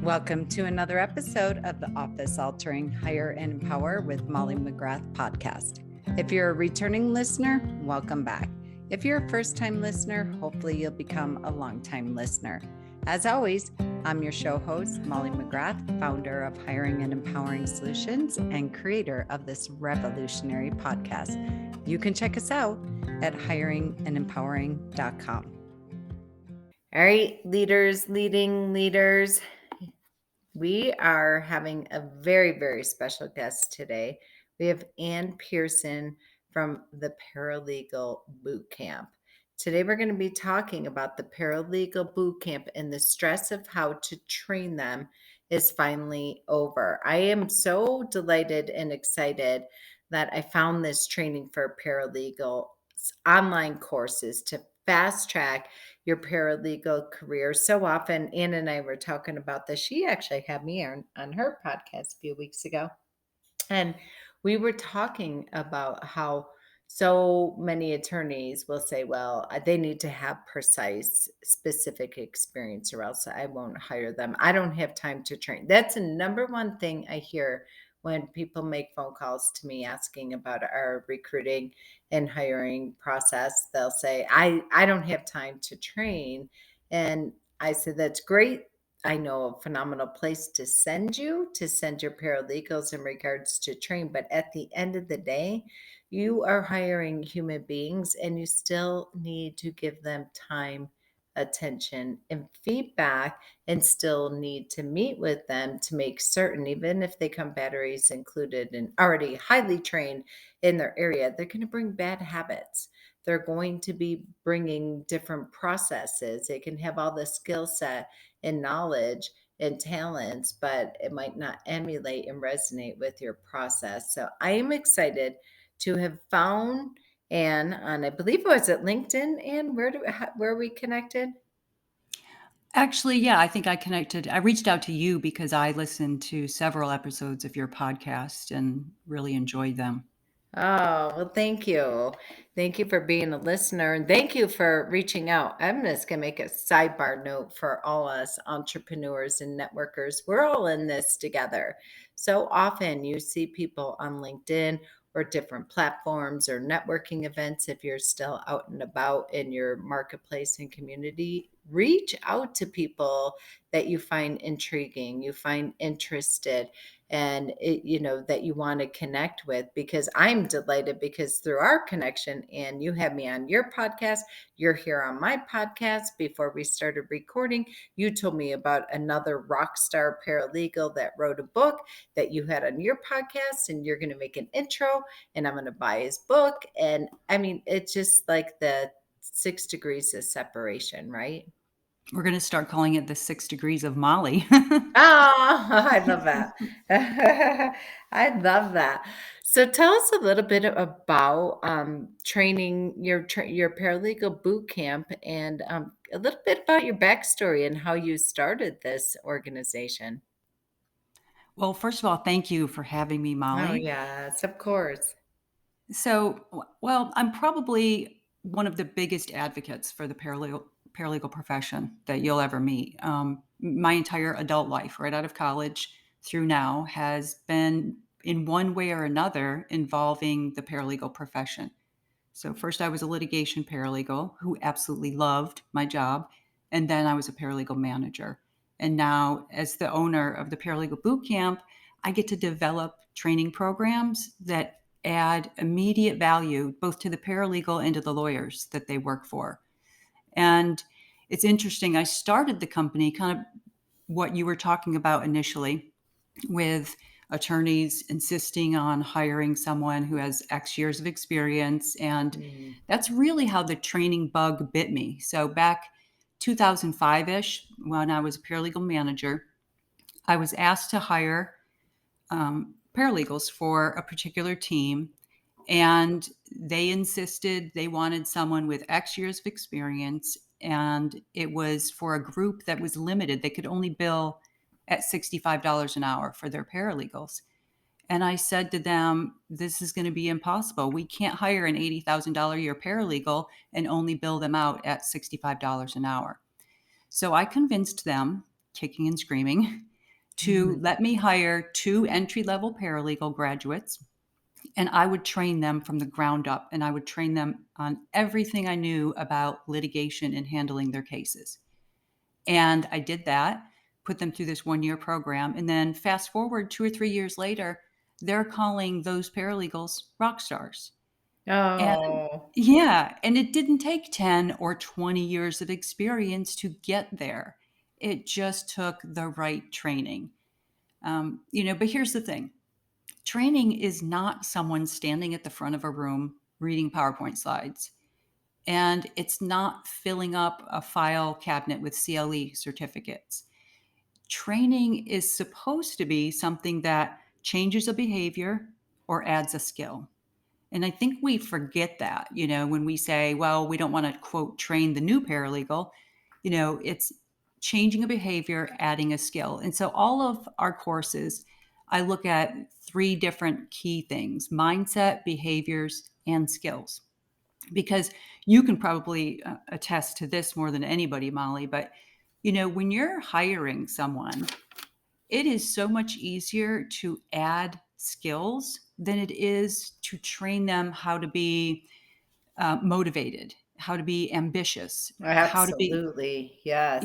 Welcome to another episode of the Office Altering Hire and Empower with Molly McGrath podcast. If you're a returning listener, welcome back. If you're a first-time listener, hopefully you'll become a long-time listener. As always, I'm your show host, Molly McGrath, founder of Hiring and Empowering Solutions and creator of this revolutionary podcast. You can check us out at hiringandempowering.com. All right, leaders, leading leaders. We are having a very, very special guest today. We have Pearson from the Paralegal Boot Camp. Today, we're going to be talking about the Paralegal Boot Camp, and the stress of how to train them is finally over. I am so delighted and excited that I found this training for paralegal online courses to fast track your paralegal career. So often, Ann and I were talking about this. She actually had me on her podcast a few weeks ago. And we were talking about how so many attorneys will say, well, they need to have precise, specific experience or else I won't hire them. I don't have time to train. That's the number one thing I hear when people make phone calls to me asking about our recruiting and hiring process. They'll say, I don't have time to train. And I said, that's great. I know a phenomenal place to send your paralegals in regards to train. But at the end of the day, you are hiring human beings and you still need to give them time, attention, and feedback, and still need to meet with them to make certain, even if they come batteries included and already highly trained in their area, they're going to bring bad habits. They're going to be bringing different processes. They can have all the skill set and knowledge and talents, but it might not emulate and resonate with your process. So I am excited to have found Ann on, I believe it was at LinkedIn. Ann, where we connected? Actually, yeah, I think I reached out to you because I listened to several episodes of your podcast and really enjoyed them. Oh, well, thank you. Thank you for being a listener, and thank you for reaching out. I'm just going to make a sidebar note for all us entrepreneurs and networkers. We're all in this together. So often you see people on LinkedIn or different platforms or networking events. If you're still out and about in your marketplace and community, reach out to people that you find intriguing, you find interested, and that you want to connect with, because I'm delighted because through our connection, and you had me on your podcast, you're here on my podcast. Before we started recording, you told me about another rockstar paralegal that wrote a book that you had on your podcast, and you're going to make an intro, and I'm going to buy his book. And I mean, it's just like the 6 degrees of separation, right? We're going to start calling it the 6 degrees of Molly. Oh, I love that. I love that. So tell us a little bit about training your paralegal boot camp, and a little bit about your backstory and how you started this organization. Well, first of all, thank you for having me, Oh, Molly. yes, of course. So, well, I'm probably one of the biggest advocates for the paralegal profession that you'll ever meet. My entire adult life, right out of college through now, has been in one way or another involving the paralegal profession. So first I was a litigation paralegal who absolutely loved my job. And then I was a paralegal manager. And now as the owner of the Paralegal Boot Camp, I get to develop training programs that add immediate value both to the paralegal and to the lawyers that they work for. And it's interesting. I started the company kind of what you were talking about initially, with attorneys insisting on hiring someone who has X years of experience. And Mm. that's really how the training bug bit me. So back 2005-ish, when I was a paralegal manager, I was asked to hire paralegals for a particular team. And they insisted they wanted someone with X years of experience. And it was for a group that was limited. They could only bill at $65 an hour for their paralegals. And I said to them, this is going to be impossible. We can't hire an $80,000 a year paralegal and only bill them out at $65 an hour. So I convinced them, kicking and screaming, to Mhm. let me hire 2 entry-level paralegal graduates, and I would train them from the ground up, and I would train them on everything I knew about litigation and handling their cases. And I did that, put them through this 1-year program, and then fast forward 2 or 3 years later, they're calling those paralegals rock stars. And Oh, yeah, and it didn't take 10 or 20 years of experience to get there. It just took the right training. But here's the thing. Training is not someone standing at the front of a room reading PowerPoint slides. And it's not filling up a file cabinet with CLE certificates. Training is supposed to be something that changes a behavior or adds a skill. And I think we forget that, when we say, well, we don't want to, quote, train the new paralegal, it's changing a behavior, adding a skill. And so all of our courses, I look at 3 different key things: mindset, behaviors, and skills. Because you can probably attest to this more than anybody, Molly, but when you're hiring someone, it is so much easier to add skills than it is to train them how to be motivated, how to be ambitious, absolutely. Yes.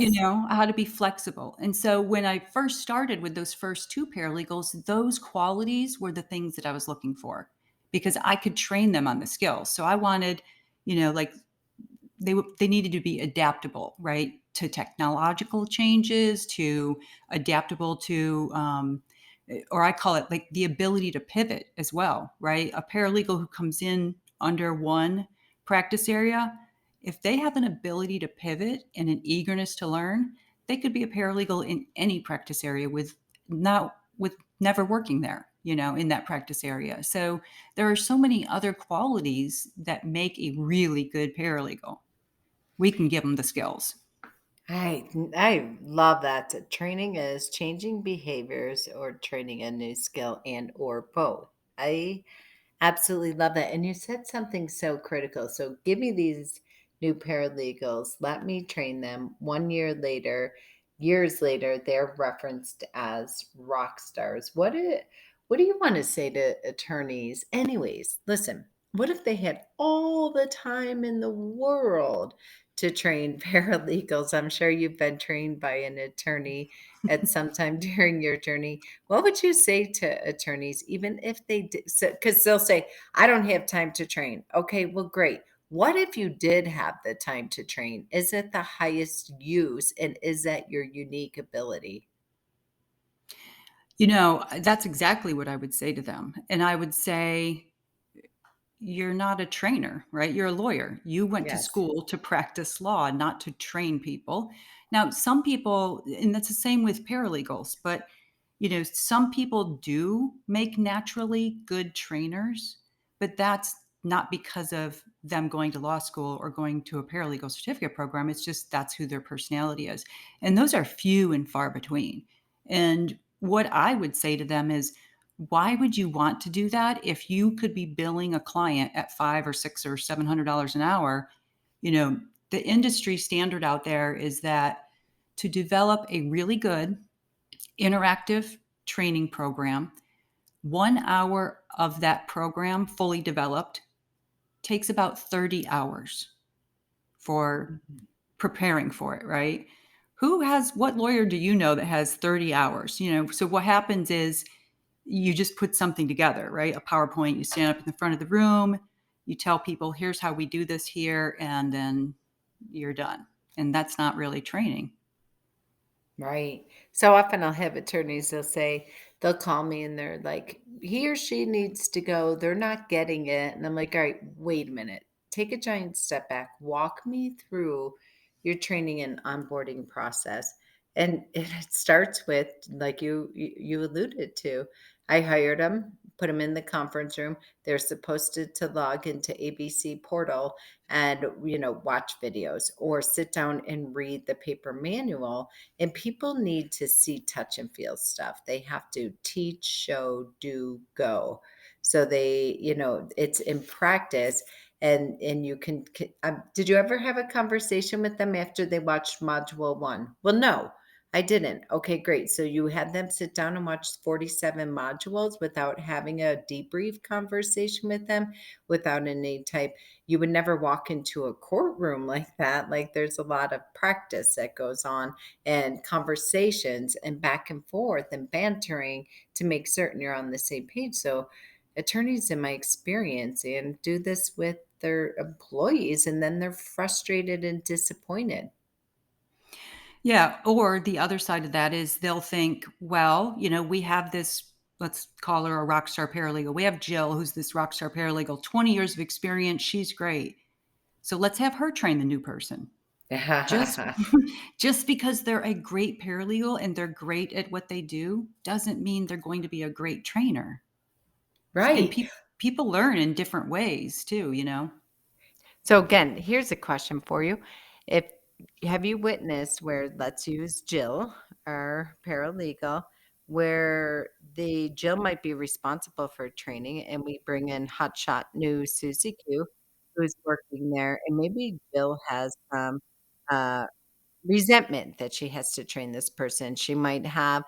how to be flexible. And so when I first started with those first 2 paralegals, those qualities were the things that I was looking for because I could train them on the skills. So I wanted, like they needed to be adaptable, right, to technological changes, to adaptable to, or I call it like the ability to pivot as well, right? A paralegal who comes in under one practice area, if they have an ability to pivot and an eagerness to learn, they could be a paralegal in any practice area with never working there, in that practice area. So there are so many other qualities that make a really good paralegal. We can give them the skills. I love that. Training is changing behaviors or training a new skill and or both. I absolutely love that. And you said something so critical. So give me these new paralegals, let me train them. 1 year later, years later, they're referenced as rock stars. What do you want to say to attorneys? Anyways, listen, what if they had all the time in the world to train paralegals? I'm sure you've been trained by an attorney at some time during your journey. What would you say to attorneys, even if they did? Because they'll say, I don't have time to train. Okay, well, great. What if you did have the time to train? Is it the highest use and is that your unique ability? That's exactly what I would say to them. And I would say, you're not a trainer, right? You're a lawyer. You went to Yes. school to practice law, not to train people. Now, some people, and that's the same with paralegals, but some people do make naturally good trainers, but that's not because of them going to law school or going to a paralegal certificate program. It's just that's who their personality is. And those are few and far between. And what I would say to them is, why would you want to do that if you could be billing a client at 5 or 6 or $700 an hour? The industry standard out there is that to develop a really good interactive training program, 1 hour of that program fully developed takes about 30 hours for Mhm. preparing for it, right? What lawyer do you know that has 30 hours? So what happens is you just put something together, right? A PowerPoint, you stand up in the front of the room, you tell people, here's how we do this here, and then you're done. And that's not really training. Right. So often I'll have attorneys, they'll call me and they're like, he or she needs to go. They're not getting it. And I'm like, all right, wait a minute. Take a giant step back. Walk me through your training and onboarding process. And it starts with, like you alluded to, I hired them, put them in the conference room. They're supposed to log into ABC portal and, watch videos or sit down and read the paper manual, and people need to see, touch, and feel stuff. They have to teach, show, do, go. So it's in practice. And you did you ever have a conversation with them after they watched module one? Well, no. I didn't. Okay, great. So you had them sit down and watch 47 modules without having a debrief conversation with them, without any type. You would never walk into a courtroom like that. Like there's a lot of practice that goes on and conversations and back and forth and bantering to make certain you're on the same page. So attorneys, in my experience, and do this with their employees, and then they're frustrated and disappointed. Yeah, or the other side of that is they'll think, well, we have this, let's call her a rock star paralegal. We have Jill, who's this rock star paralegal, 20 years of experience. She's great. So let's have her train the new person. Just just because they're a great paralegal and they're great at what they do doesn't mean they're going to be a great trainer. And Right. people learn in different ways too. So again, here's a question for you. If Have you witnessed where, let's use Jill, our paralegal, where the Jill might be responsible for training and we bring in hotshot new Susie Q who's working there, and maybe Jill has uh resentment that she has to train this person. She might have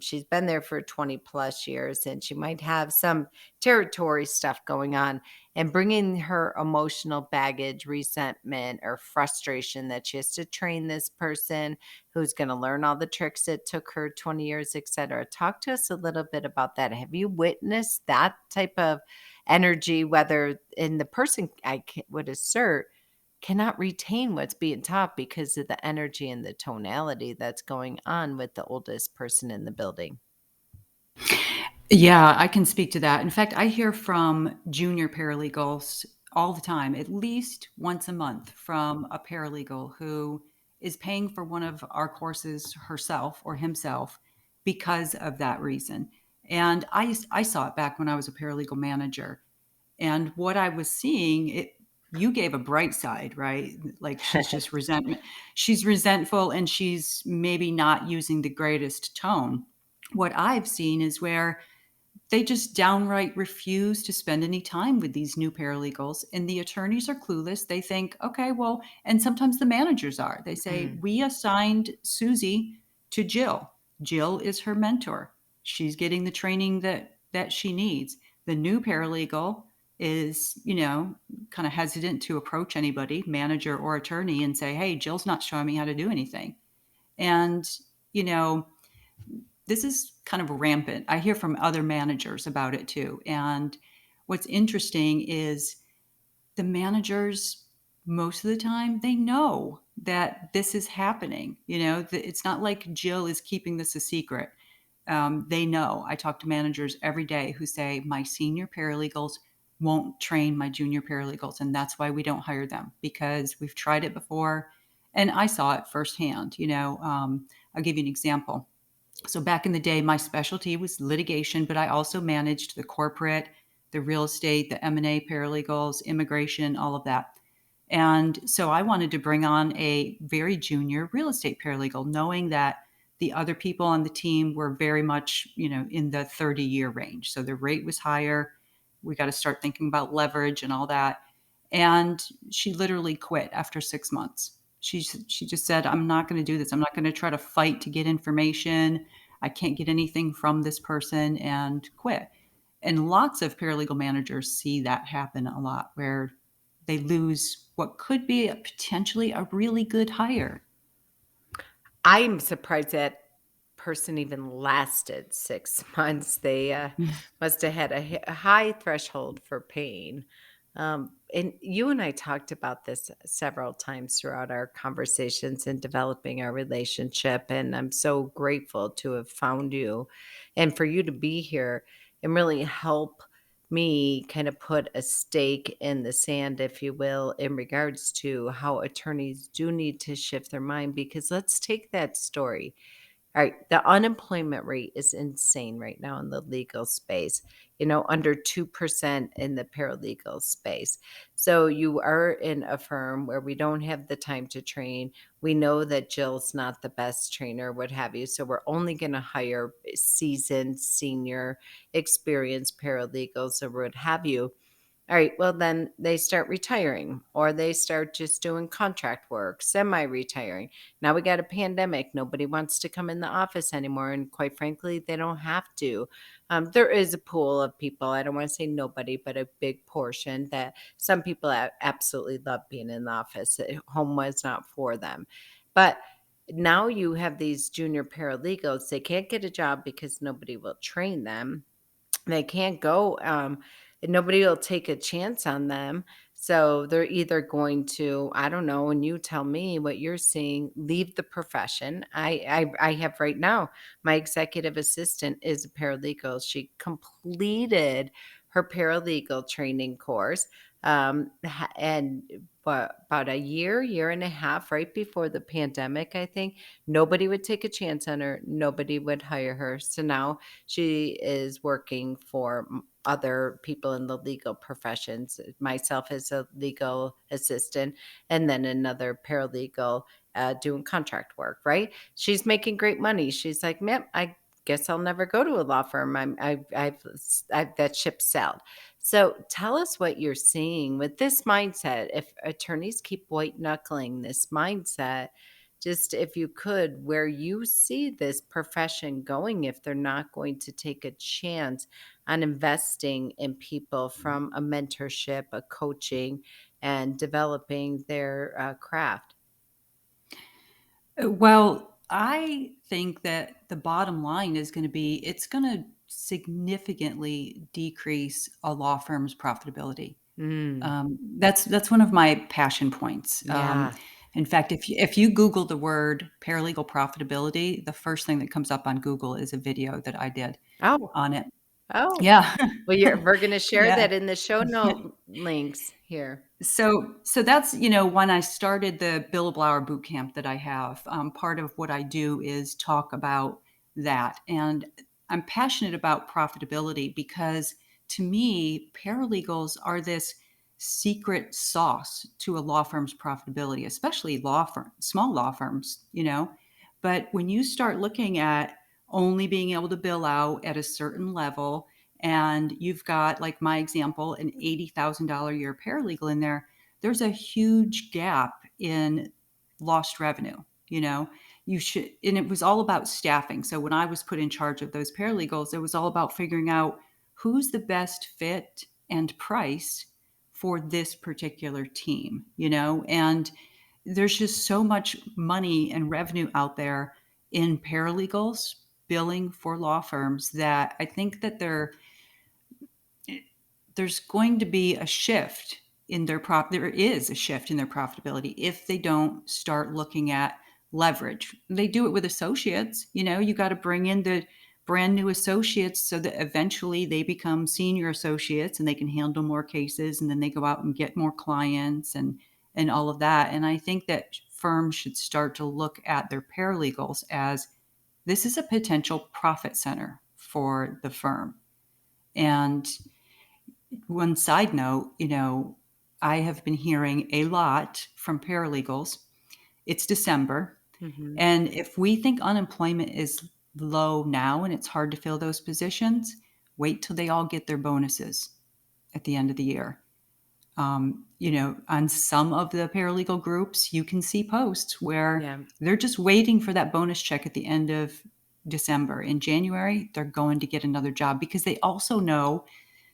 she's been there for 20 plus years, and she might have some territory stuff going on, and bringing her emotional baggage, resentment, or frustration that she has to train this person who's going to learn all the tricks it took her 20 years, etc. Talk to us a little bit about that. Have you witnessed that type of energy, whether in the person, would assert, cannot retain what's being taught because of the energy and the tonality that's going on with the oldest person in the building? Yeah, I can speak to that. In fact, I hear from junior paralegals all the time, at least once a month, from a paralegal who is paying for one of our courses herself or himself because of that reason. And I saw it back when I was a paralegal manager. And what I was seeing, you gave a bright side, right? Like she's resentful and she's maybe not using the greatest tone. What I've seen is where they just downright refuse to spend any time with these new paralegals. And the attorneys are clueless. They think, okay, well, and sometimes the managers are. They say, Mm. we assigned Susie to Jill. Jill is her mentor. She's getting the training that she needs. The new paralegal is, kind of hesitant to approach anybody, manager or attorney, and say, hey, Jill's not showing me how to do anything. And, you know, this is kind of rampant. I hear from other managers about it too. And what's interesting is the managers, most of the time, they know that this is happening. It's not like Jill is keeping this a secret. They know. I talk to managers every day who say, my senior paralegals won't train my junior paralegals. And that's why we don't hire them, because we've tried it before. And I saw it firsthand. I'll give you an example. So back in the day, my specialty was litigation, but I also managed the corporate, the real estate, the M&A paralegals, immigration, all of that. And so I wanted to bring on a very junior real estate paralegal, knowing that the other people on the team were very much, in the 30-year range. So the rate was higher. We got to start thinking about leverage and all that. And she literally quit after 6 months. She just said, I'm not going to do this. I'm not going to try to fight to get information. I can't get anything from this person, and quit. And lots of paralegal managers see that happen a lot, where they lose what could be potentially a really good hire. I'm surprised that person even lasted 6 months. They, must have had a high threshold for pain. And you and I talked about this several times throughout our conversations and developing our relationship, and I'm so grateful to have found you and for you to be here and really help me kind of put a stake in the sand, if you will, in regards to how attorneys do need to shift their mind. Because let's take that story. All right, the unemployment rate is insane right now in the legal space, under 2% in the paralegal space. So you are in a firm where we don't have the time to train. We know that Jill's not the best trainer, what have you. So we're only going to hire seasoned, senior, experienced paralegals or what have you. All right, well, then they start retiring or they start just doing contract work, semi retiring. Now we got a pandemic. Nobody wants to come in the office anymore. And quite frankly, they don't have to. There is a pool of people, I don't want to say nobody, but a big portion that some people absolutely love being in the office. Home was not for them. But now you have these junior paralegals. They can't get a job because nobody will train them. They can't go, and nobody will take a chance on them. So they're either going to, I don't know, and you tell me what you're seeing, leave the profession. I have right now, my executive assistant is a paralegal. She completed her paralegal training course. And but about a year and a half right before the pandemic, I think nobody would take a chance on her. Nobody would hire her. So now she is working for other people in the legal professions, myself as a legal assistant, and then another paralegal doing contract work, right? She's making great money. She's like, man, I guess I'll never go to a law firm. I've that ship sailed. So tell us what you're seeing with this mindset. If attorneys keep white knuckling this mindset, just if you could, where you see this profession going if they're not going to take a chance on investing in people from a mentorship, a coaching, and developing their craft. Well, I think that the bottom line is going to be it's going to significantly decrease a law firm's profitability. Mm, That's one of my passion points. yeah. In fact, if you Google the word paralegal profitability, the first thing that comes up on Google is a video that I did Oh, on it. oh. Yeah, Well, we're going to share yeah. that in the show note links here. So that's when I started the billable hour boot camp that I have. Part of what I do is talk about that, and I'm passionate about profitability because to me, paralegals are this secret sauce to a law firm's profitability, especially small law firms. But when you start looking at only being able to bill out at a certain level and you've got, like my example, an $80,000 a year paralegal in there, there's a huge gap in lost revenue. And it was all about staffing. So when I was put in charge of those paralegals, it was all about figuring out who's the best fit and price for this particular team, and there's just so much money and revenue out there in paralegals billing for law firms that I think that there's going to be a shift in there is a shift in their profitability if they don't start looking at leverage. They do it with associates. You got to bring in the brand new associates so that eventually they become senior associates and they can handle more cases, and then they go out and get more clients and all of that. And I think that firms should start to look at their paralegals as this is a potential profit center for the firm. And one side note, I have been hearing a lot from paralegals. It's December. Hmm. And if we think unemployment is low now and it's hard to fill those positions, wait till they all get their bonuses at the end of the year. On some of the paralegal groups, you can see posts where Yeah. they're just waiting for that bonus check at the end of December. In January, they're going to get another job because they also know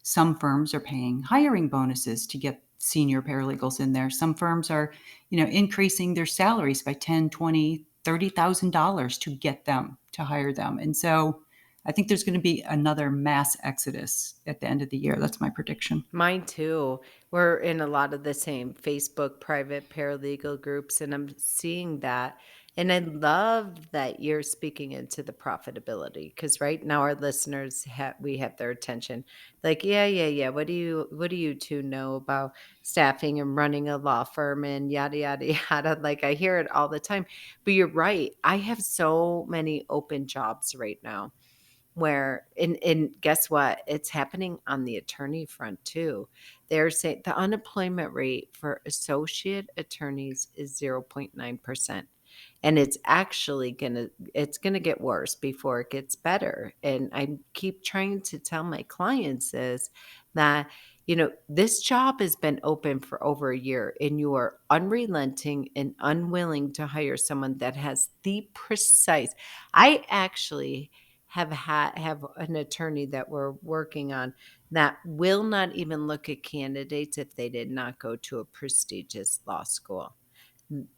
some firms are paying hiring bonuses to get senior paralegals in there. Some firms are, increasing their salaries by 10, 20, $30,000 to get them to hire them. And so I think there's going to be another mass exodus at the end of the year. That's my prediction. Mine too. We're in a lot of the same Facebook private paralegal groups, and I'm seeing that. And I love that you're speaking into the profitability because right now our listeners we have their attention. Like, yeah, yeah, yeah. What do you two know about staffing and running a law firm and yada yada yada? Like I hear it all the time. But you're right. I have so many open jobs right now where and guess what? It's happening on the attorney front too. They're saying the unemployment rate for associate attorneys is 0.9%. And it's gonna get worse before it gets better. And I keep trying to tell my clients is that This job has been open for over a year and you are unrelenting and unwilling to hire someone that has the precise. I actually have an attorney that we're working on that will not even look at candidates if they did not go to a prestigious law school.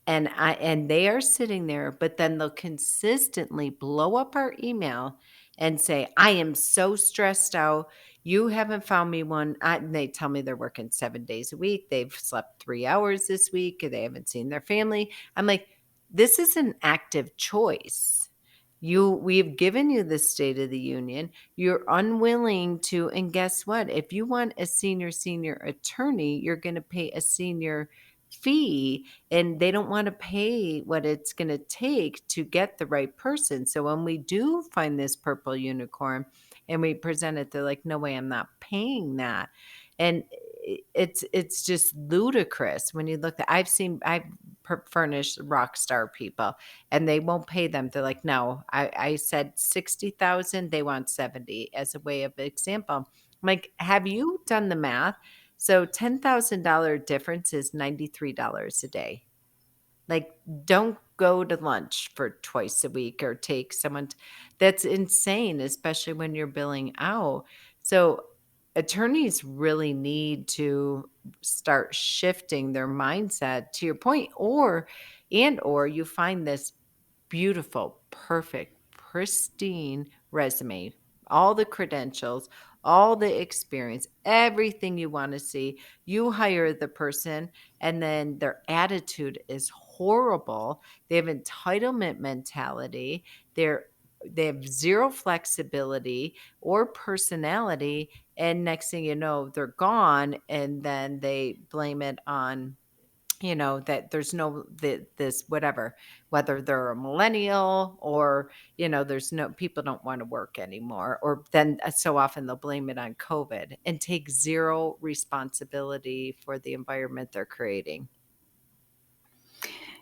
And they are sitting there, but then they'll consistently blow up our email and say, "I am so stressed out. You haven't found me one." And they tell me they're working 7 days a week. They've slept 3 hours this week. They haven't seen their family. I'm like, this is an active choice. We've given you the State of the Union. You're unwilling to, and guess what? If you want a senior attorney, you're going to pay a senior fee, and they don't want to pay what it's going to take to get the right person. So when we do find this purple unicorn and we present it, they're like, "No way, I'm not paying that." And it's just ludicrous when you look at. I've furnished rockstar people, and they won't pay them. They're like, "No, I said 60,000, they want 70," as a way of example. I'm like, have you done the math? So $10,000 difference is $93 a day. Like, don't go to lunch for twice a week or take someone that's insane, especially when you're billing out. So attorneys really need to start shifting their mindset to your point, or you find this beautiful, perfect, pristine resume, all the credentials, all the experience, everything you want to see. You hire the person, and then their attitude is horrible. They have entitlement mentality. They have zero flexibility or personality. And next thing you know, they're gone. And then they blame it on that there's no this whatever, whether they're a millennial or there's no people don't want to work anymore, or then so often they'll blame it on COVID and take zero responsibility for the environment they're creating.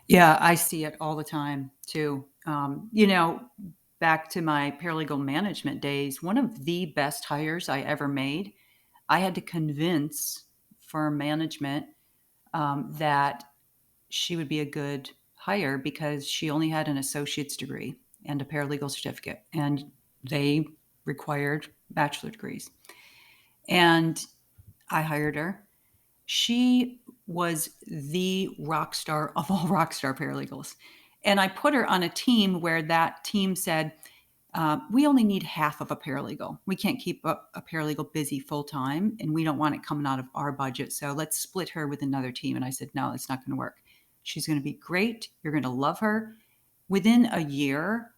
Yeah, I see it all the time too. Back to my paralegal management days, one of the best hires I ever made, I had to convince firm management that she would be a good hire because she only had an associate's degree and a paralegal certificate, and they required bachelor degrees. And I hired her. She was the rock star of all rock star paralegals. And I put her on a team where that team said, we only need half of a paralegal. We can't keep a paralegal busy full time, and we don't want it coming out of our budget. So let's split her with another team. And I said, no, it's not going to work. She's going to be great. You're going to love her. Within a year,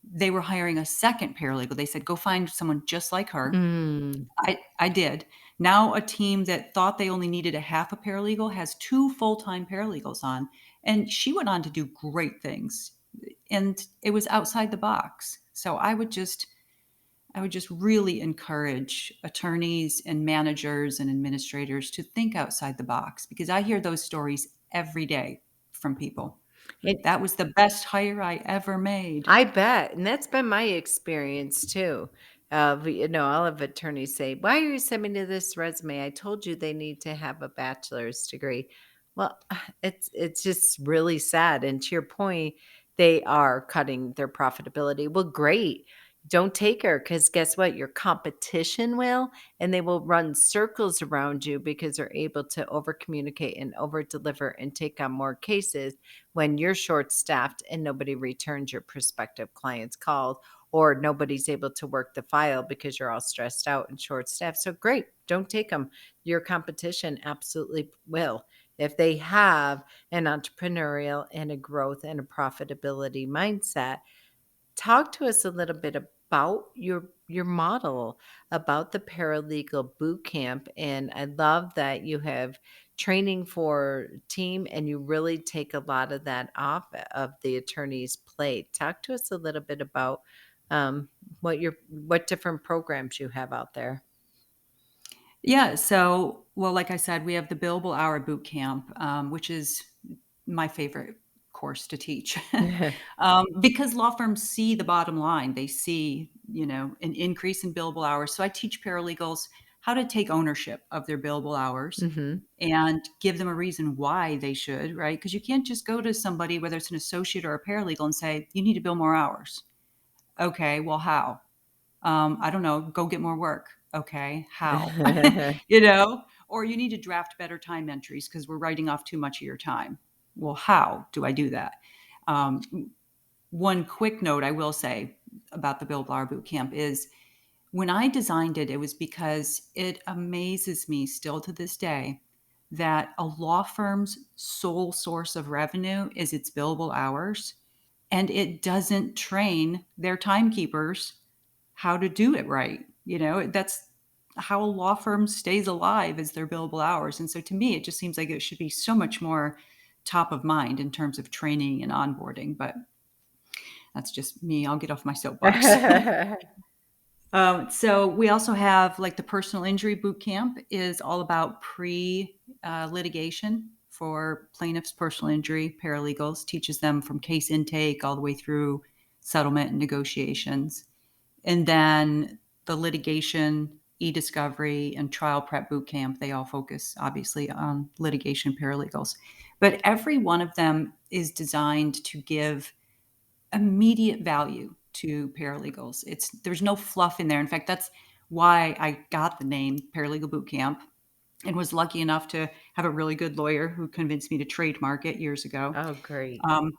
they were hiring a second paralegal. They said, go find someone just like her. Mm. I did. Now a team that thought they only needed a half a paralegal has two full-time paralegals on, and she went on to do great things. And it was outside the box. So I would just really encourage attorneys and managers and administrators to think outside the box, because I hear those stories every day from people. it, That was the best hire I ever made. I bet, and that's been my experience too. All of attorneys say, "Why are you sending me this resume? I told you they need to have a bachelor's degree." Well, it's just really sad. And to your point, they are cutting their profitability. Well, great. Don't take her, because guess what? Your competition will, and they will run circles around you because they're able to over communicate and over deliver and take on more cases when you're short staffed and nobody returns your prospective clients' calls, or nobody's able to work the file because you're all stressed out and short staffed. So great, don't take them. Your competition absolutely will. If they have an entrepreneurial and a growth and a profitability mindset. Talk to us a little bit about your model, about the Paralegal Boot Camp, and I love that you have training for team and you really take a lot of that off of the attorney's plate. Talk to us a little bit about um, what different programs you have out there. Yeah. So, well, like I said, we have the billable hour boot camp, which is my favorite course to teach, because law firms see the bottom line. They see, an increase in billable hours. So I teach paralegals how to take ownership of their billable hours Mm-hmm. and give them a reason why they should, right? Because you can't just go to somebody, whether it's an associate or a paralegal, and say, you need to bill more hours. Okay, well, how? I don't know, go get more work. Okay, how? Or you need to draft better time entries because we're writing off too much of your time. Well, how do I do that? Um, One quick note I will say about the Bill Blar Boot Camp is when I designed it, it was because it amazes me still to this day that a law firm's sole source of revenue is its billable hours, and it doesn't train their timekeepers how to do it right. That's how a law firm stays alive is their billable hours. And so to me, it just seems like it should be so much more top of mind in terms of training and onboarding. But that's just me. I'll get off my soapbox. So we also have like the personal injury boot camp is all about pre litigation for plaintiffs' personal injury paralegals, teaches them from case intake all the way through settlement and negotiations. And then the litigation, e-discovery, and trial prep boot camp, they all focus obviously on litigation paralegals. But every one of them is designed to give immediate value to paralegals. There's no fluff in there. In fact, that's why I got the name Paralegal Boot Camp and was lucky enough to have a really good lawyer who convinced me to trademark it years ago. Oh, great. Um,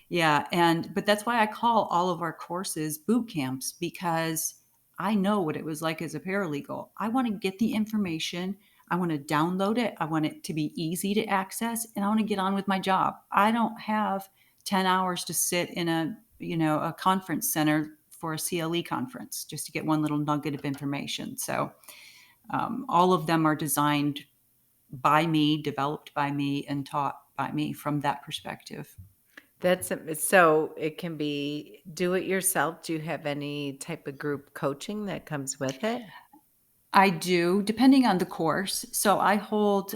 yeah, but that's why I call all of our courses boot camps because I know what it was like as a paralegal. I want to get the information, I want to download it, I want it to be easy to access, and I want to get on with my job. I don't have 10 hours to sit in a conference center for a CLE conference just to get one little nugget of information. So all of them are designed by me, developed by me, and taught by me from that perspective. So it can be do it yourself. Do you have any type of group coaching that comes with it? I do, depending on the course. So I hold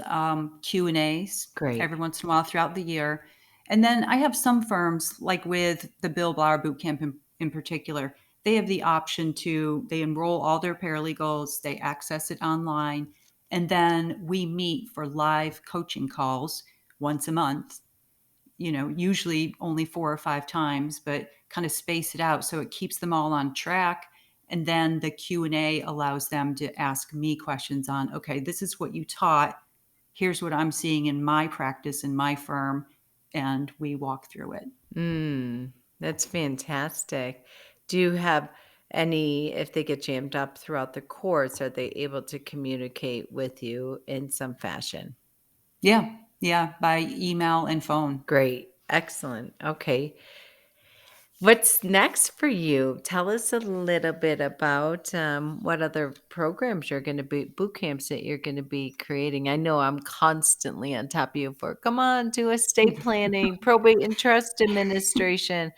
Q and A's Great. every once in a while throughout the year, and then I have some firms, like with the Bill Blauer Boot Camp in particular. They have the option to they enroll all their paralegals, they access it online, and then we meet for live coaching calls once a month. Usually only 4 or 5 times, but kind of space it out so it keeps them all on track. And then the Q&A allows them to ask me questions on, okay, this is what you taught. Here's what I'm seeing in my practice in my firm. And we walk through it. That's fantastic. Do you have any, if they get jammed up throughout the course, are they able to communicate with you in some fashion? Yeah. Yeah. By email and phone. Great. Excellent. Okay. What's next for you? Tell us a little bit about what other programs you're going to be, boot camps that you're going to be creating. I know I'm constantly on top of you for, come on, do estate planning, probate and trust administration.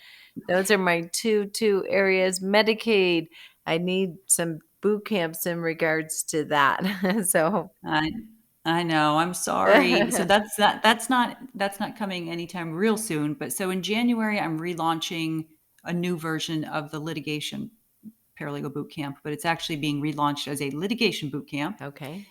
Those are my two areas. Medicaid. I need some boot camps in regards to that. So, I I know. I'm sorry. So that's not coming anytime real soon. But so in January, I'm relaunching a new version of the litigation paralegal boot camp, but it's actually being relaunched as a litigation boot camp okay.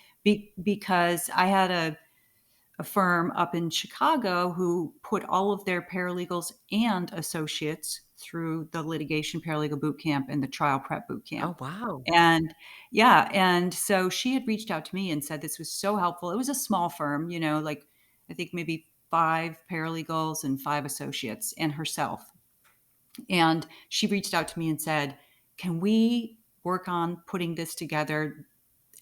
because I had a firm up in Chicago who put all of their paralegals and associates through the litigation paralegal boot camp and the trial prep boot Oh, camp. wow. And yeah, and so she had reached out to me and said this was so helpful. It was a small firm, like I think maybe 5 paralegals and 5 associates and herself. And she reached out to me and said, "Can we work on putting this together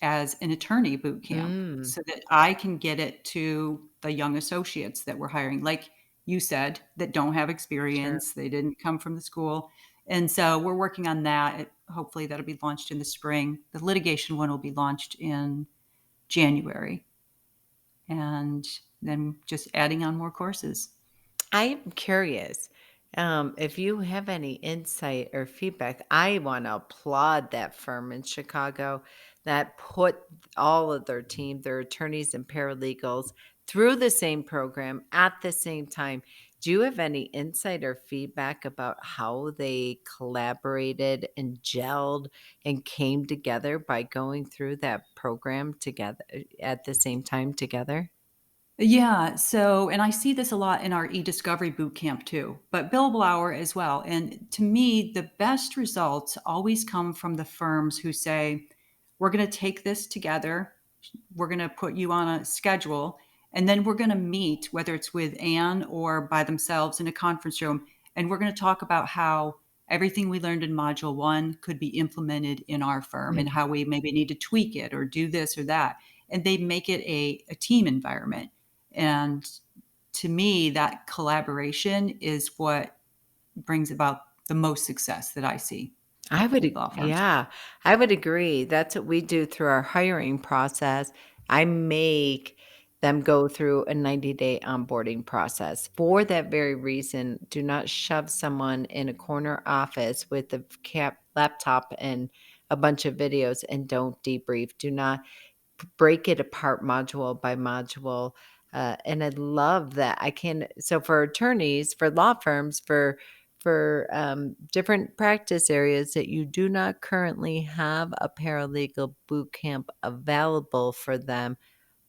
as an attorney boot camp Mm, so that I can get it to the young associates that we're hiring, like you said, that don't have sure. experience, they didn't come from the school." And so we're working on that. Hopefully that'll be launched in the spring. The litigation one will be launched in January, and then just adding on more courses. I'm curious, if you have any insight or feedback. I want to applaud that firm in Chicago that put all of their team, their attorneys and paralegals, through the same program at the same time. Do you have any insight or feedback about how they collaborated and gelled and came together by going through that program together at the same time together? Yeah. So, and I see this a lot in our e-discovery boot camp too, but billable hour as well. And to me, the best results always come from the firms who say, we're going to take this together. We're going to put you on a schedule, and then we're going to meet, whether it's with Anne or by themselves in a conference room. And we're going to talk about how everything we learned in module one could be implemented in our firm and Mm. how we maybe need to tweak it or do this or that. And they make it a team environment. And to me, that collaboration is what brings about the most success that I see I would with ag law firms. Yeah, I would agree. That's what we do through our hiring process. I make them go through a 90-day onboarding process. For that very reason, do not shove someone in a corner office with a cap laptop and a bunch of videos and don't debrief. Do not break it apart module by module. And I love that I can. So for attorneys, for law firms, for different practice areas that you do not currently have a paralegal boot camp available for them,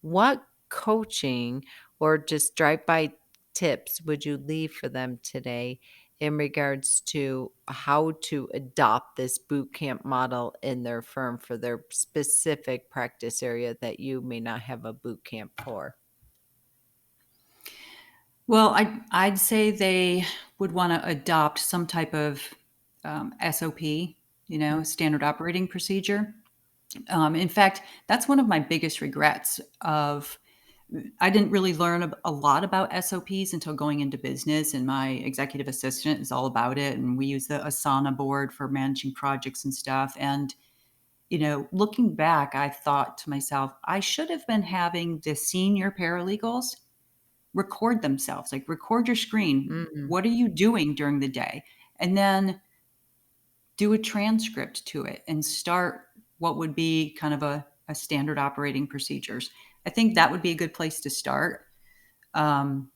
what coaching or just drive-by tips would you leave for them today in regards to how to adopt this boot camp model in their firm for their specific practice area that you may not have a boot camp for? Well, I'd say they would want to adopt some type of SOP, standard operating procedure. In fact, that's one of my biggest regrets of I didn't really learn a lot about SOPs until going into business, and my executive assistant is all about it. And we use the Asana board for managing projects and stuff. And, looking back, I thought to myself, I should have been having the senior paralegals record themselves, like record your screen. Mm. What are you doing during the day? And then do a transcript to it and start what would be kind of a standard operating procedures. I think that would be a good place to start. Um,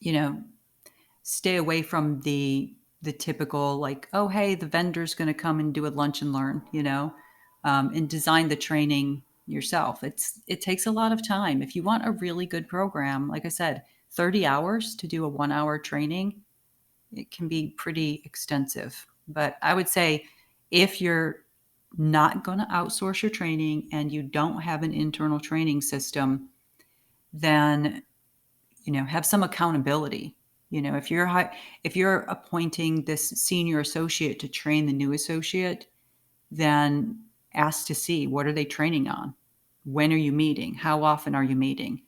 you know, Stay away from the typical like, oh hey, the vendor's going to come and do a lunch and learn, and design the training yourself. It takes a lot of time. If you want a really good program, like I said, 30 hours to do a 1 hour training, it can be pretty extensive. But I would say if you're not going to outsource your training and you don't have an internal training system, then have some accountability. If you're appointing this senior associate to train the new associate, then ask to see what are they training on? When are you meeting? How often are you meeting?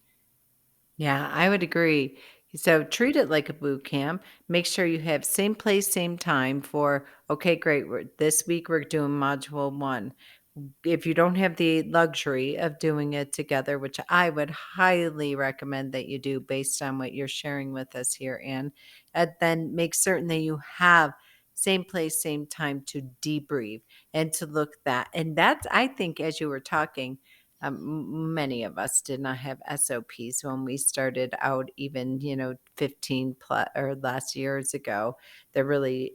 Yeah, I would agree. So treat it like a boot camp. Make sure you have same place, same time for, okay, great. This week we're doing module one. If you don't have the luxury of doing it together, which I would highly recommend that you do based on what you're sharing with us here, Anne, then make certain that you have same place, same time to debrief and to look that. And that's, I think, as you were talking, many of us did not have SOPs when we started out, even 15 plus or less years ago. They're really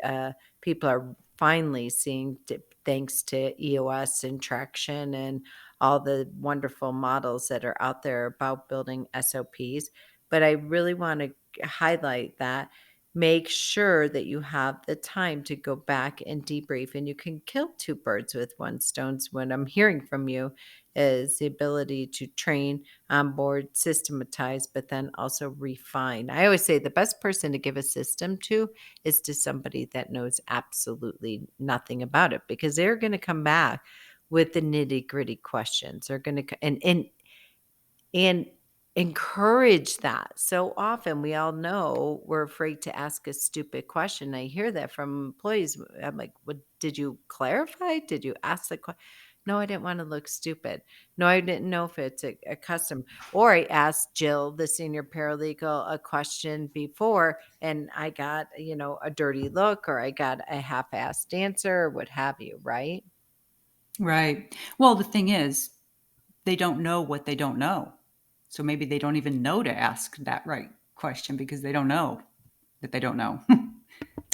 people are finally seeing, thanks to EOS and Traction and all the wonderful models that are out there about building SOPs. But I really want to highlight that. Make sure that you have the time to go back and debrief, and you can kill two birds with one stone. What I'm hearing from you is the ability to train, onboard, systematize, but then also refine. I always say the best person to give a system to is to somebody that knows absolutely nothing about it, because they're going to come back with the nitty-gritty questions. They're going to and encourage that. So often we all know we're afraid to ask a stupid question. I hear that from employees. I'm like, "What did you clarify? Did you ask the question?" No, I didn't want to look stupid. No, I didn't know if it's a custom. Or I asked Jill, the senior paralegal, a question before and I got, a dirty look or I got a half-assed answer or what have you, right? Right. Well, the thing is, they don't know what they don't know. So maybe they don't even know to ask that right question because they don't know. that they don't know.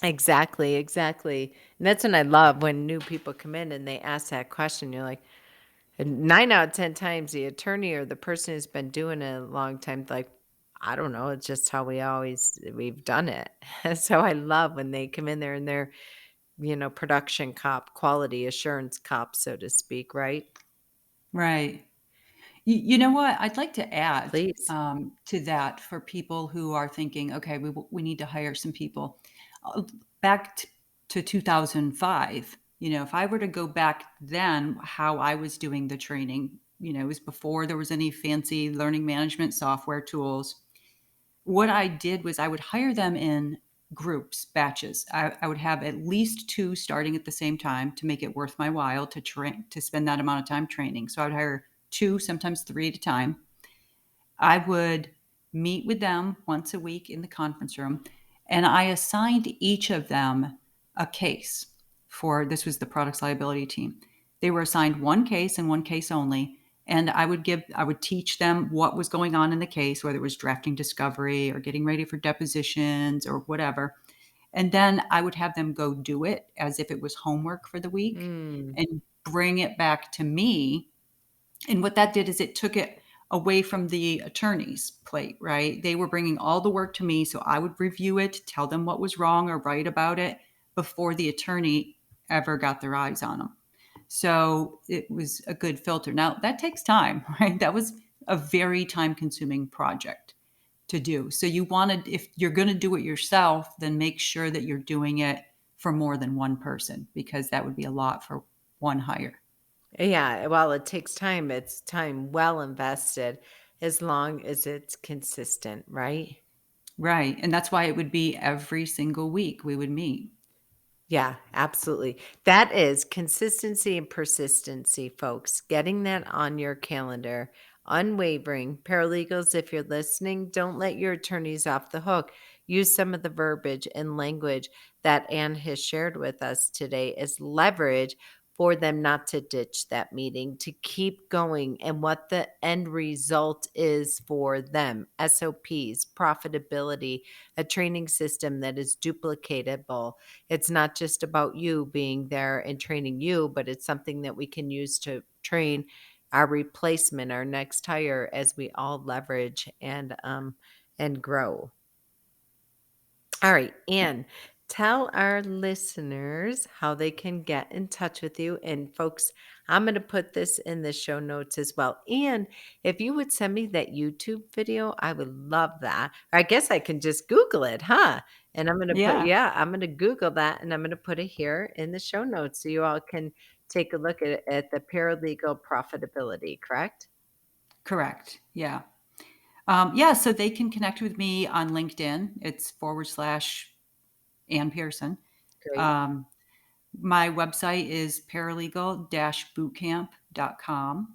Exactly, exactly. And that's when I love when new people come in and they ask that question. You're like, and 9 out of 10 times, the attorney or the person who's been doing it a long time, like, I don't know, it's just how we've done it. So I love when they come in there and they're, production cop, quality assurance cop, so to speak, right? Right. You know what? I'd like to add Please. to that for people who are thinking, okay, we need to hire some people. Uh, Back to 2005, if I were to go back then, how I was doing the training, it was before there was any fancy learning management software tools. What I did was I would hire them in groups, batches. I would have at least two starting at the same time to make it worth my while to train to spend that amount of time training. So I would hire two, sometimes three at a time. I would meet with them once a week in the conference room, and I assigned each of them a case for this was the products liability team. They were assigned one case and one case only. And I would teach them what was going on in the case, whether it was drafting discovery or getting ready for depositions or whatever. And then I would have them go do it as if it was homework for the week Mm. and bring it back to me. And what that did is it took it away from the attorney's plate, right? They were bringing all the work to me. So I would review it, tell them what was wrong or right about it before the attorney ever got their eyes on them. So it was a good filter. Now that takes time, right? That was a very time consuming project to do. So you wanted, if you're going to do it yourself, then make sure that you're doing it for more than one person because that would be a lot for one hire. Yeah, well, it takes time. It's time well invested as long as it's consistent, right? Right. And that's why it would be every single week we would meet. Yeah, absolutely. That is consistency and persistency, folks. Getting that on your calendar, unwavering. Paralegals, if you're listening, don't let your attorneys off the hook. Use some of the verbiage and language that Anne has shared with us today as leverage for them not to ditch that meeting, to keep going, and what the end result is for them. SOPs, profitability, a training system that is duplicatable. It's not just about you being there and training you, but it's something that we can use to train our replacement, our next hire, as we all leverage and grow. All right, Anne, tell our listeners how they can get in touch with you. And folks, I'm going to put this in the show notes as well. And if you would send me that YouTube video, I would love that. Or I guess I can just Google it, huh? And I'm going to put, Yeah, yeah, I'm going to Google that and I'm going to put it here in the show notes so you all can take a look at the paralegal profitability, correct? correct. Yeah. Yeah. So they can connect with me on LinkedIn. It's / Ann Pearson. Great. Um, my website is paralegal bootcamp.com.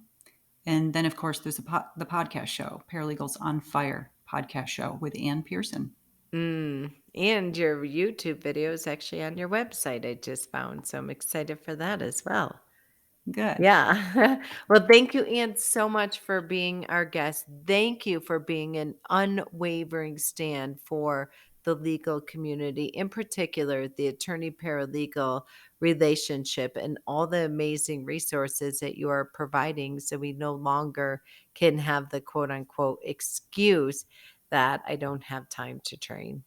And then, of course, there's the podcast show, Paralegals on Fire podcast show with Ann Pearson. And your YouTube video is actually on your website, I just found. So I'm excited for that as well. Good. Yeah. Well, thank you, Anne, so much for being our guest. Thank you for being an unwavering stand for the legal community, in particular, the attorney paralegal relationship, and all the amazing resources that you are providing. So we no longer can have the quote unquote excuse that I don't have time to train.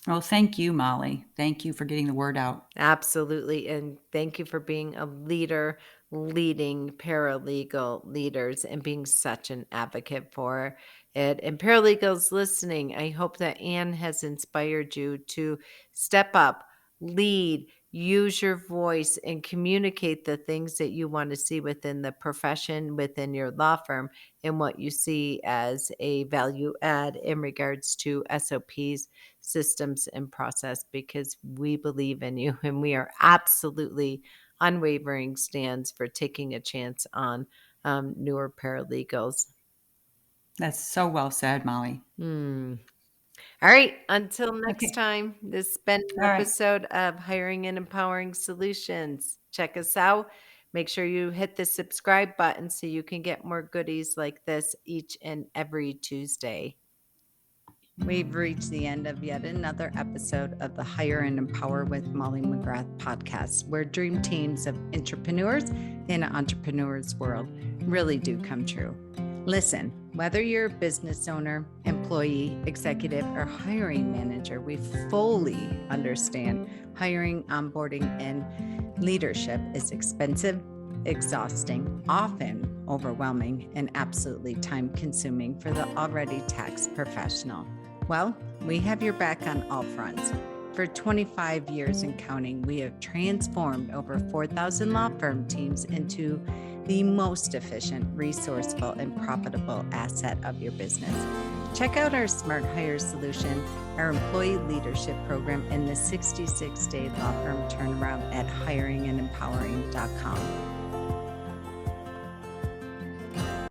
Well, thank you, Molly. Thank you for getting the word out. Absolutely. And thank you for being a leader, leading paralegal leaders and being such an advocate for it. And paralegals listening, I hope that Anne has inspired you to step up, lead, use your voice, and communicate the things that you want to see within the profession, within your law firm, and what you see as a value add in regards to SOPs, systems, and process, because we believe in you and we are absolutely unwavering stands for taking a chance on newer paralegals. That's so well said, Molly. Hmm. All right. Until next Okay. time, this has been All an right. episode of Hiring and Empowering Solutions. Check us out. Make sure you hit the subscribe button so you can get more goodies like this each and every Tuesday. We've reached the end of yet another episode of the Hire and Empower with Molly McGrath podcast, where dream teams of entrepreneurs in an entrepreneur's world really do come true. Listen, whether you're a business owner, employee, executive, or hiring manager, we fully understand hiring, onboarding, and leadership is expensive, exhausting, often overwhelming, and absolutely time-consuming for the already taxed professional. Well, we have your back on all fronts. For 25 years and counting, we have transformed over 4,000 law firm teams into the most efficient, resourceful, and profitable asset of your business. Check out our Smart Hire solution, our employee leadership program, and the 66-day law firm turnaround at hiringandempowering.com.